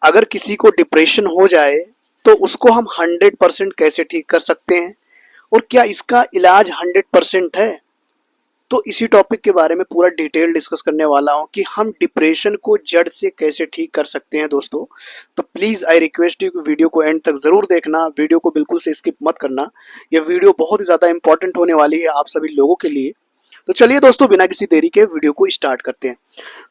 अगर किसी को डिप्रेशन हो जाए तो उसको हम 100% कैसे ठीक कर सकते हैं और क्या इसका इलाज 100% है। तो इसी टॉपिक के बारे में पूरा डिटेल डिस्कस करने वाला हूँ कि हम डिप्रेशन को जड़ से कैसे ठीक कर सकते हैं दोस्तों। तो प्लीज़ आई रिक्वेस्ट यू कि वीडियो को एंड तक ज़रूर देखना, वीडियो को बिल्कुल से स्किप मत करना। यह वीडियो बहुत ही ज़्यादा इंपॉर्टेंट होने वाली है आप सभी लोगों के लिए। तो चलिए दोस्तों, बिना किसी देरी के वीडियो को स्टार्ट करते हैं।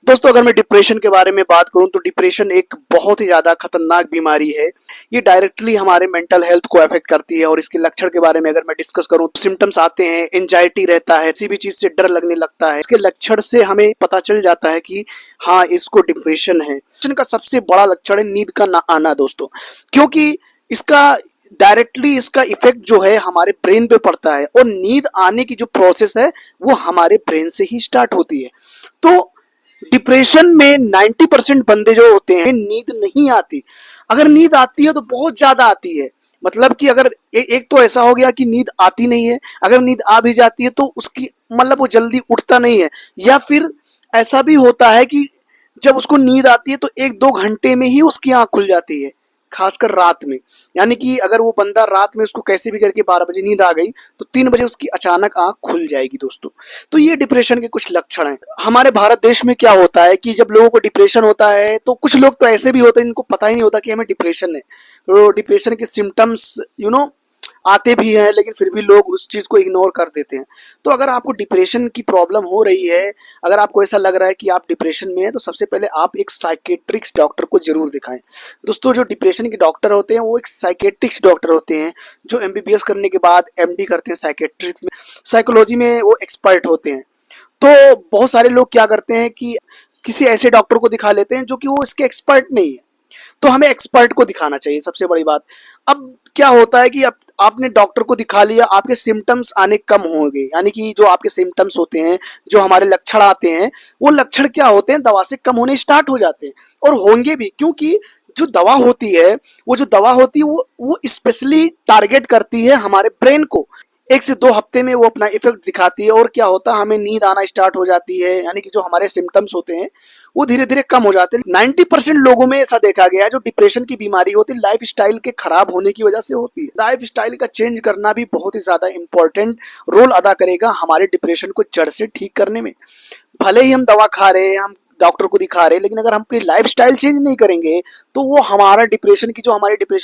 दोस्तों, अगर मैं डिप्रेशन के बारे में बात करूं तो डिप्रेशन एक बहुत ही ज़्यादा खतरनाक बीमारी है। ये डायरेक्टली हमारे मेंटल हेल्थ को अफेक्ट करती है और इसके लक्षण के बारे में अगर मैं डिस्कस करूं तो सिम्टम्स आते हैं, एंजाइटी रहता है, किसी भी चीज़ से डर लगने लगता है। इसके लक्षण से हमें पता चल जाता है कि हाँ, इसको डिप्रेशन है। डिप्रेशन का सबसे बड़ा लक्षण है नींद का ना आना दोस्तों, क्योंकि इसका डायरेक्टली इसका इफेक्ट जो है हमारे ब्रेन पे पड़ता है और नींद आने की जो प्रोसेस है वो हमारे ब्रेन से ही स्टार्ट होती है। तो डिप्रेशन में 90% बंदे जो होते हैं नींद नहीं आती। अगर नींद आती है तो बहुत ज्यादा आती है, मतलब कि अगर एक तो ऐसा हो गया कि नींद आती नहीं है, अगर नींद आ भी जाती है तो उसकी मतलब वो जल्दी उठता नहीं है, या फिर ऐसा भी होता है कि जब उसको नींद आती है तो 1-2 घंटे में ही उसकी आंख खुल जाती है, खासकर रात में। यानी कि अगर वो बंदा रात में उसको कैसे भी करके 12 बजे नींद आ गई तो 3 बजे उसकी अचानक आंख खुल जाएगी दोस्तों। तो ये डिप्रेशन के कुछ लक्षण हैं। हमारे भारत देश में क्या होता है कि जब लोगों को डिप्रेशन होता है तो कुछ लोग तो ऐसे भी होते हैं इनको पता ही नहीं होता कि हमें डिप्रेशन है। तो डिप्रेशन के सिम्टम्स आते भी हैं, लेकिन फिर भी लोग उस चीज़ को इग्नोर कर देते हैं। तो अगर आपको डिप्रेशन की प्रॉब्लम हो रही है, अगर आपको ऐसा लग रहा है कि आप डिप्रेशन में हैं, तो सबसे पहले आप एक साइकेट्रिस्ट डॉक्टर को जरूर दिखाएं। दोस्तों, जो डिप्रेशन के डॉक्टर होते हैं वो एक साइकेट्रिस्ट डॉक्टर होते हैं जो MBBS करने के बाद MD करते हैं साइकेट्रिक्स में, साइकोलॉजी में वो एक्सपर्ट होते हैं। तो बहुत सारे लोग क्या करते हैं कि किसी ऐसे डॉक्टर को दिखा लेते हैं जो कि वो इसके एक्सपर्ट नहीं है। तो हमें एक्सपर्ट को दिखाना चाहिए, सबसे बड़ी बात। अब क्या होता है कि अब आपने डॉक्टर को दिखा लिया, आपके सिम्टम्स आने कम होंगे, यानी कि जो आपके सिम्टम्स होते हैं, जो हमारे लक्षण आते हैं, वो लक्षण क्या होते हैं, दवा से कम होने स्टार्ट हो जाते हैं और होंगे भी, क्योंकि जो दवा होती है वो स्पेशली टारगेट करती है हमारे ब्रेन को। 1 से 2 हफ्ते में वो अपना इफेक्ट दिखाती है और क्या होता है, हमें नींद आना स्टार्ट हो जाती है, यानी कि जो हमारे सिम्टम्स होते हैं वो धीरे धीरे कम हो जाते हैं। 90% लोगों में ऐसा देखा गया है जो डिप्रेशन की बीमारी होती है लाइफ स्टाइल के खराब होने की वजह से होती है। लाइफ स्टाइल का चेंज करना भी बहुत ही ज्यादा इंपॉर्टेंट रोल अदा करेगा हमारे डिप्रेशन को जड़ से ठीक करने में। भले ही हम दवा खा रहे हैं, हम डॉक्टर को दिखा रहे हैं, लेकिन अगर हम अपनी लाइफ स्टाइल चेंज नहीं करेंगे तो वो हमारी डिप्रेशन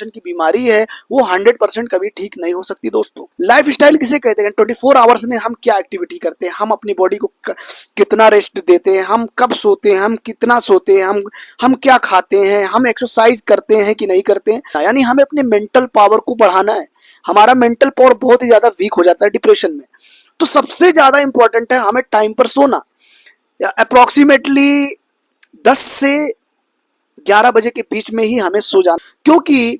की बीमारी है वो 100% कभी ठीक नहीं हो सकती दोस्तों। लाइफ स्टाइल किसे कहते हैं? 24 आवर्स में हम क्या एक्टिविटी करते हैं, हम अपनी बॉडी को कितना रेस्ट देते हैं, हम कब सोते हैं, हम कितना सोते हैं, हम क्या खाते हैं, हम एक्सरसाइज करते हैं कि नहीं करते हैं। यानी हमें अपने मेंटल पावर को बढ़ाना है। हमारा मेंटल पावर बहुत ही ज्यादा वीक हो जाता है डिप्रेशन में। तो सबसे ज्यादा इंपॉर्टेंट है हमें टाइम पर सोना, या अप्रोक्सीमेटली 10 से 11 बजे के बीच में ही हमें सो जाना, क्योंकि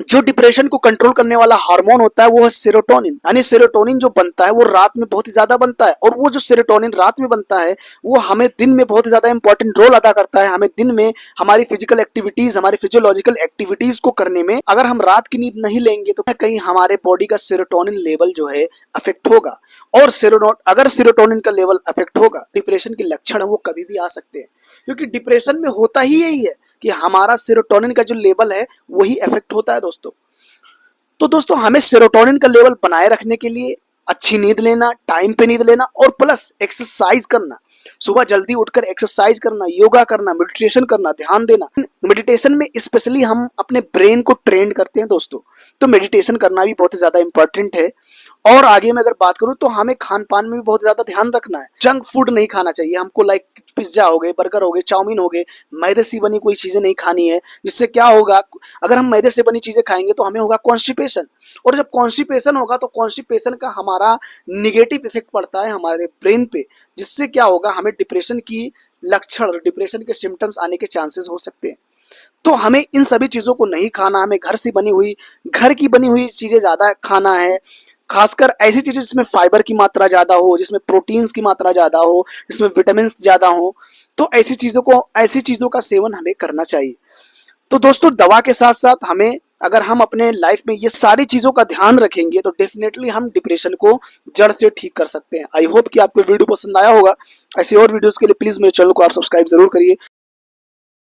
जो डिप्रेशन को कंट्रोल करने वाला हार्मोन होता है वो है सेरोटोनिन। यानी सेरोटोनिन जो बनता है वो रात में बहुत ही ज्यादा बनता है, और वो जो सेरोटोनिन रात में बनता है वो हमें दिन में बहुत ही ज्यादा इंपॉर्टेंट रोल अदा करता है। हमें दिन में हमारी फिजिकल एक्टिविटीज, हमारी फिजियोलॉजिकल एक्टिविटीज को करने में अगर हम रात की नींद नहीं लेंगे तो कहीं हमारे बॉडी का सेरोटोनिन लेवल जो है अफेक्ट होगा, और अगर सेरोटोनिन का लेवल अफेक्ट होगा, डिप्रेशन के लक्षण वो कभी भी आ सकते हैं। क्योंकि डिप्रेशन में होता ही यही है कि हमारा सेरोटोनिन का जो लेवल है वही इफेक्ट होता है दोस्तों। तो दोस्तों, हमें सेरोटोनिन का लेवल बनाए रखने के लिए अच्छी नींद लेना, टाइम पे नींद लेना, और प्लस एक्सरसाइज करना। सुबह जल्दी उठकर एक्सरसाइज करना, योगा करना, मेडिटेशन करना, ध्यान देना। मेडिटेशन में स्पेशली हम अपने ब्रेन को ट्रेन करते हैं दोस्तों, तो मेडिटेशन करना भी बहुत ही ज्यादा इंपॉर्टेंट है। और आगे में अगर बात करूं तो हमें खान पान में भी बहुत ज्यादा ध्यान रखना है। जंक फूड नहीं खाना चाहिए हमको, लाइक पिज्जा हो गए, बर्गर हो गए, चाउमीन हो गए, मैदे से बनी कोई चीजें नहीं खानी है। जिससे क्या होगा, अगर हम मैदे से बनी चीजें खाएंगे तो हमें होगा कॉन्स्टिपेशन, और जब कॉन्स्टिपेशन होगा तो कॉन्स्टिपेशन का हमारा निगेटिव इफेक्ट पड़ता है हमारे ब्रेन पे, जिससे क्या होगा, हमें डिप्रेशन की लक्षण, डिप्रेशन के सिम्टम्स आने के चांसेस हो सकते हैं। तो हमें इन सभी चीजों को नहीं खाना, हमें घर की बनी हुई चीजें ज्यादा खाना है। खासकर ऐसी चीजें जिसमें फाइबर की मात्रा ज्यादा हो, जिसमें प्रोटीन्स की मात्रा ज्यादा हो, जिसमें विटामिन ज्यादा हो, तो ऐसी चीजों का सेवन हमें करना चाहिए। तो दोस्तों, दवा के साथ साथ अगर हम अपने लाइफ में ये सारी चीजों का ध्यान रखेंगे तो डेफिनेटली हम डिप्रेशन को जड़ से ठीक कर सकते हैं। आई होप कि आपको वीडियो पसंद आया होगा। ऐसी और वीडियोस के लिए प्लीज मेरे चैनल को आप सब्सक्राइब जरूर करिए।